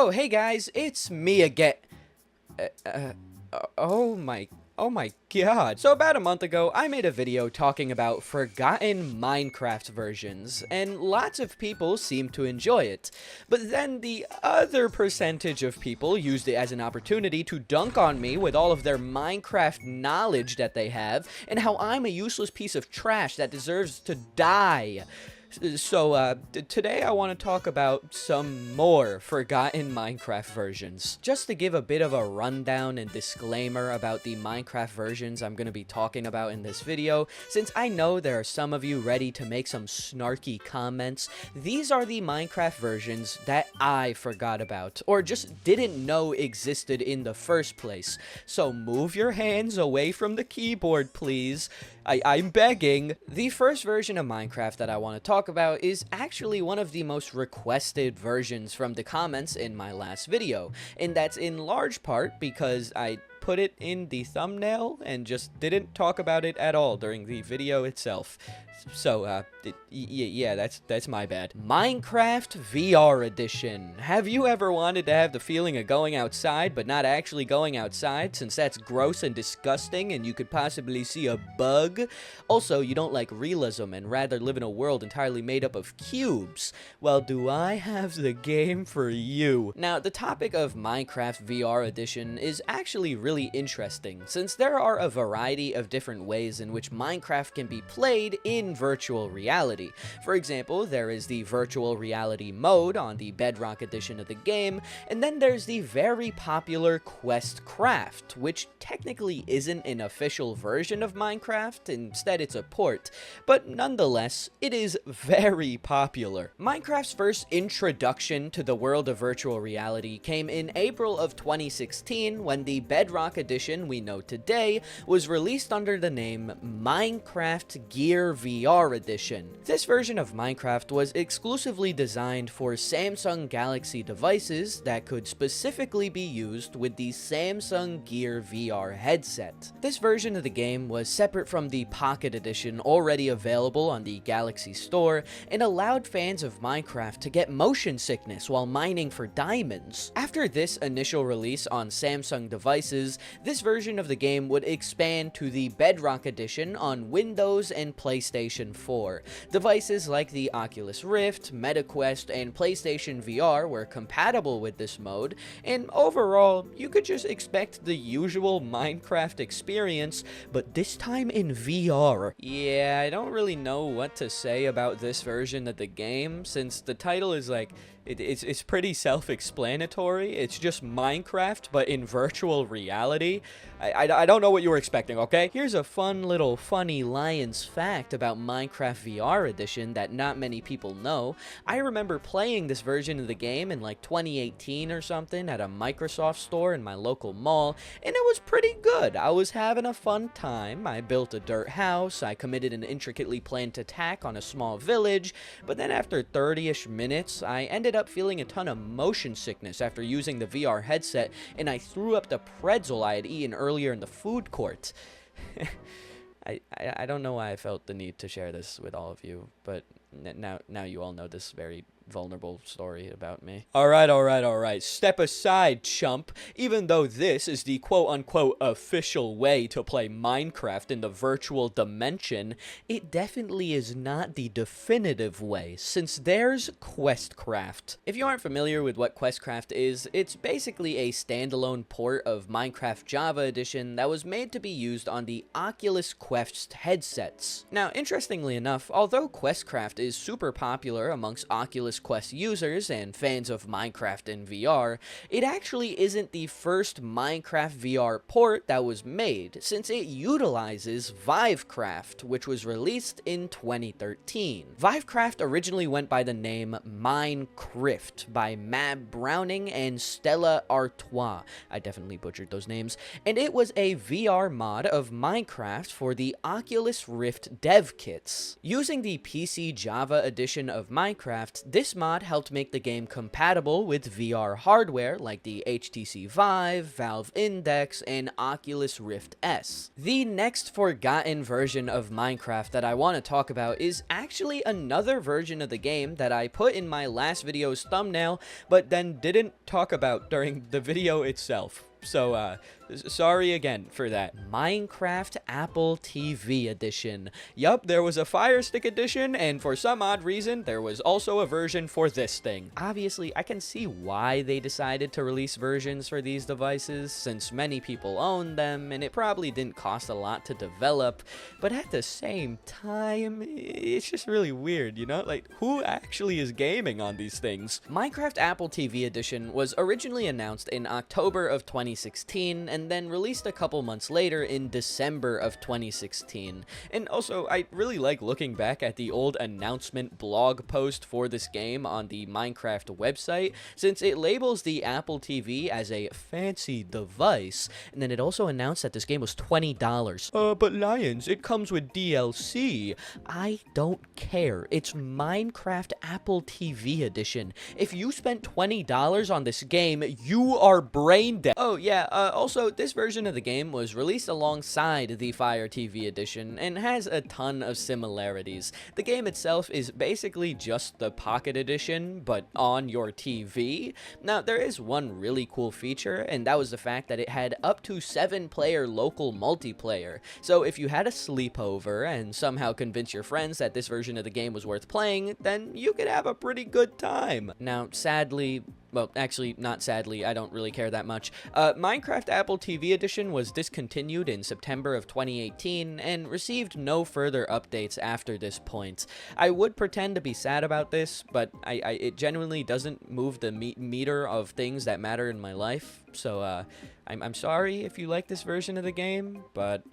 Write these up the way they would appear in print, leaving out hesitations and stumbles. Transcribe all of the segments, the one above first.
Oh, hey guys, it's me again. Oh my god. So about a month ago, I made a video talking about forgotten Minecraft versions, and lots of people seemed to enjoy it. But then the other percentage of people used it as an opportunity to dunk on me with all of their Minecraft knowledge that they have, and how I'm a useless piece of trash that deserves to die. So, today I want to talk about some more forgotten Minecraft versions. Just to give a bit of a rundown and disclaimer about the Minecraft versions I'm going to be talking about in this video, since I know there are some of you ready to make some snarky comments, these are the Minecraft versions that I forgot about, or just didn't know existed in the first place. So move your hands away from the keyboard, please. I'm begging. The first version of Minecraft that I want to talk about is actually one of the most requested versions from the comments in my last video, and that's in large part because I put it in the thumbnail and just didn't talk about it at all during the video itself. So, yeah, that's my bad. Minecraft VR Edition. Have you ever wanted to have the feeling of going outside, but not actually going outside, since that's gross and disgusting and you could possibly see a bug? Also, you don't like realism and rather live in a world entirely made up of cubes. Well, do I have the game for you? Now, the topic of Minecraft VR Edition is actually really interesting, since there are a variety of different ways in which Minecraft can be played in virtual reality. For example, there is the virtual reality mode on the Bedrock edition of the game, and then there's the very popular Questcraft, which technically isn't an official version of Minecraft, instead it's a port, but nonetheless, it is very popular. Minecraft's first introduction to the world of virtual reality came in April of 2016 when the Bedrock edition we know today was released under the name Minecraft Gear VR Edition. This version of Minecraft was exclusively designed for Samsung Galaxy devices that could specifically be used with the Samsung Gear VR headset. This version of the game was separate from the Pocket Edition already available on the Galaxy Store and allowed fans of Minecraft to get motion sickness while mining for diamonds. After this initial release on Samsung devices, this version of the game would expand to the Bedrock Edition on Windows and PlayStation 4. Devices like the Oculus Rift, MetaQuest, and PlayStation VR were compatible with this mode, and overall, you could just expect the usual Minecraft experience, but this time in VR. Yeah, I don't really know what to say about this version of the game, since the title is like, it's pretty self-explanatory. It's just Minecraft, but in virtual reality. I don't know what you were expecting, okay? Here's a fun little funny LaiyenZ fact about Minecraft VR Edition that not many people know. I remember playing this version of the game in like 2018 or something at a Microsoft store in my local mall, and it was pretty good. I was having a fun time. I built a dirt house, I committed an intricately planned attack on a small village, but then after 30-ish minutes, I ended up feeling a ton of motion sickness after using the VR headset, and I threw up the pretzel I had eaten earlier in the food court. I don't know why I felt the need to share this with all of you, but now you all know this very vulnerable story about me. Alright, step aside, chump. Even though this is the quote-unquote official way to play Minecraft in the virtual dimension, it definitely is not the definitive way, since there's Questcraft. If you aren't familiar with what Questcraft is, it's basically a standalone port of Minecraft Java Edition that was made to be used on the Oculus Quest headsets. Now, interestingly enough, although Questcraft is super popular amongst Oculus Quest users and fans of Minecraft in VR, it actually isn't the first Minecraft VR port that was made, since it utilizes Vivecraft, which was released in 2013. Vivecraft originally went by the name Minecraft by Mab Browning and Stella Artois. I definitely butchered those names. And it was a VR mod of Minecraft for the Oculus Rift dev kits. Using the PC Java edition of Minecraft, this This mod helped make the game compatible with VR hardware like the HTC Vive, Valve Index, and Oculus Rift S. The next forgotten version of Minecraft that I want to talk about is actually another version of the game that I put in my last video's thumbnail, but then didn't talk about during the video itself. So, sorry again for that. Minecraft Apple TV Edition. Yup, there was a Fire Stick Edition, and for some odd reason, there was also a version for this thing. Obviously, I can see why they decided to release versions for these devices, since many people own them, and it probably didn't cost a lot to develop, but at the same time, it's just really weird, you know? Like, who actually is gaming on these things? Minecraft Apple TV Edition was originally announced in October of 2016, and then released a couple months later in December of 2016. And also, I really like looking back at the old announcement blog post for this game on the Minecraft website, since it labels the Apple TV as a fancy device, and then it also announced that this game was $20. But LaiyenZ, it comes with DLC. I don't care. It's Minecraft Apple TV Edition. If you spent $20 on this game, you are brain dead. Oh yeah, also, this version of the game was released alongside the Fire TV Edition and has a ton of similarities. The game itself is basically just the Pocket Edition, but on your TV. Now, there is one really cool feature, and that was the fact that it had up to 7-player local multiplayer. So if you had a sleepover and somehow convince your friends that this version of the game was worth playing, then you could have a pretty good time. Now, sadly, well, actually, not sadly, I don't really care that much. Minecraft Apple TV Edition was discontinued in September of 2018 and received no further updates after this point. I would pretend to be sad about this, but it genuinely doesn't move the meter of things that matter in my life. So, I'm sorry if you like this version of the game, but,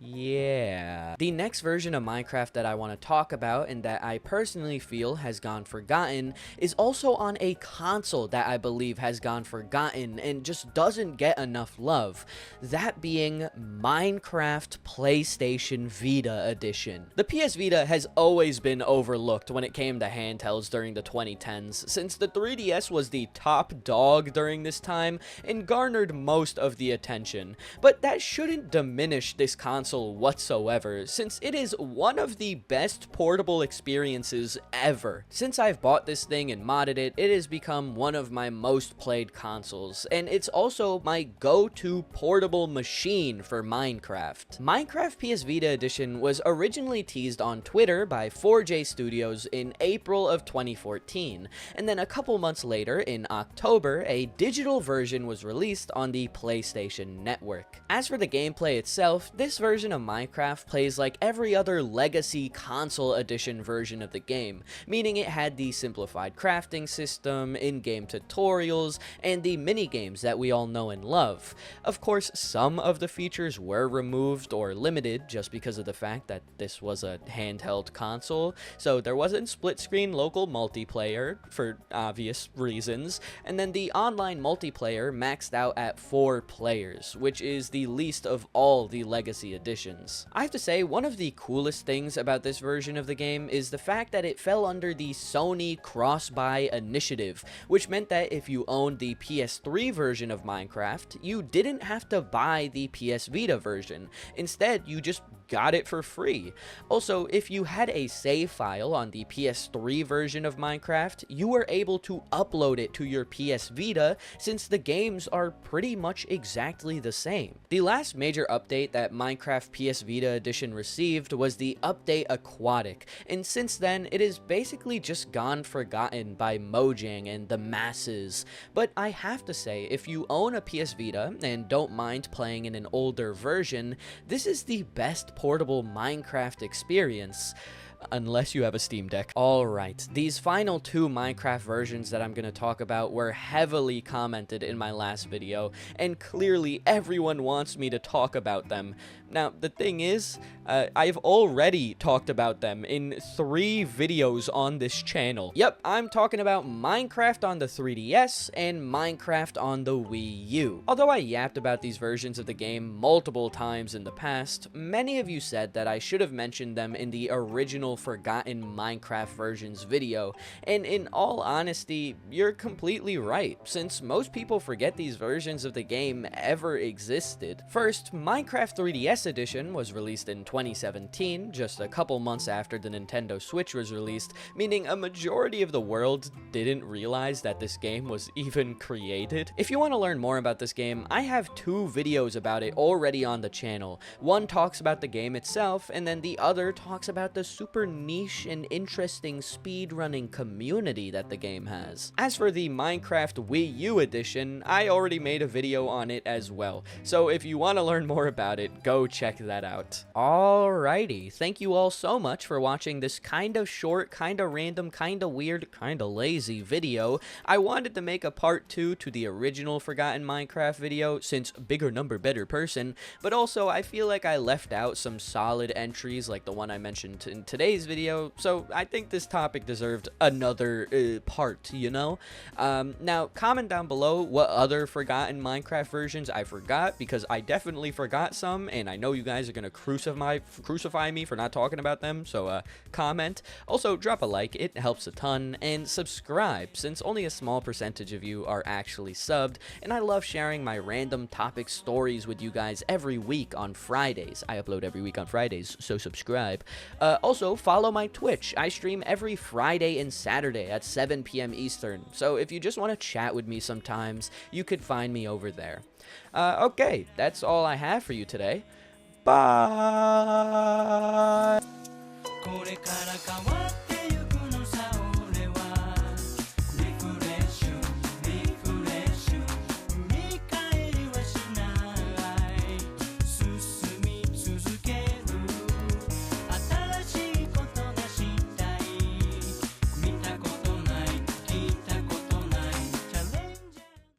yeah. The next version of Minecraft that I want to talk about and that I personally feel has gone forgotten is also on a console that I believe has gone forgotten and just doesn't get enough love. That being Minecraft PlayStation Vita Edition. The PS Vita has always been overlooked when it came to handhelds during the 2010s, since the 3DS was the top dog during this time and garnered most of the attention. But that shouldn't diminish this console whatsoever, since it is one of the best portable experiences ever. Since I've bought this thing and modded it, it has become one of my most played consoles, and it's also my go-to portable machine for Minecraft. Minecraft PS Vita Edition was originally teased on Twitter by 4J Studios in April of 2014, and then a couple months later, in October, a digital version was released on the PlayStation Network. As for the gameplay itself, this version of Minecraft plays like every other legacy console edition version of the game, meaning it had the simplified crafting system, in-game tutorials, and the mini-games that we all know and love. Of course, some of the features were removed or limited just because of the fact that this was a handheld console, so there wasn't split-screen local multiplayer, for obvious reasons, and then the online multiplayer maxed out at 4 players, which is the least of all the legacy editions. I have to say, one of the coolest things about this version of the game is the fact that it fell under the Sony cross-buy initiative, which meant that if you owned the PS3 version of Minecraft, you didn't have to buy the PS Vita version. Instead, you just got it for free. Also, if you had a save file on the PS3 version of Minecraft, you were able to upload it to your PS Vita, since the games are pretty much exactly the same. The last major update that Minecraft PS Vita Edition received was the update Aquatic, and since then it has basically just gone forgotten by Mojang and the masses. But I have to say, if you own a PS Vita and don't mind playing in an older version, this is the best portable Minecraft experience. Unless you have a Steam Deck. Alright, these final 2 Minecraft versions that I'm going to talk about were heavily commented in my last video, and clearly everyone wants me to talk about them. Now, the thing is, I've already talked about them in 3 videos on this channel. Yep, I'm talking about Minecraft on the 3DS and Minecraft on the Wii U. Although I yapped about these versions of the game multiple times in the past, many of you said that I should have mentioned them in the original Forgotten Minecraft versions video, and in all honesty, you're completely right, since most people forget these versions of the game ever existed. First, Minecraft 3DS Edition was released in 2017, just a couple months after the Nintendo Switch was released, meaning a majority of the world didn't realize that this game was even created. If you want to learn more about this game, I have 2 videos about it already on the channel. One talks about the game itself, and then the other talks about the super niche and interesting speedrunning community that the game has. As for the Minecraft Wii U Edition, I already made a video on it as well, so if you want to learn more about it, go check that out. Alrighty, thank you all so much for watching this kind of short, kind of random, kind of weird, kind of lazy video. I wanted to make a part 2 to the original Forgotten Minecraft video, since bigger number better person, but also I feel like I left out some solid entries like the one I mentioned in today's video, so I think this topic deserved another part, you know? Now, comment down below what other Forgotten Minecraft versions I forgot, because I definitely forgot some, and I know you guys are gonna crucify me for not talking about them, so comment. Also, drop a like, it helps a ton, and subscribe, since only a small percentage of you are actually subbed, and I love sharing my random topic stories with you guys every week on Fridays. I upload every week on Fridays, so subscribe. Also, follow my Twitch. I stream every Friday and Saturday at 7 p.m. Eastern, so if you just want to chat with me sometimes, you could find me over there. Okay, that's all I have for you today. Bye!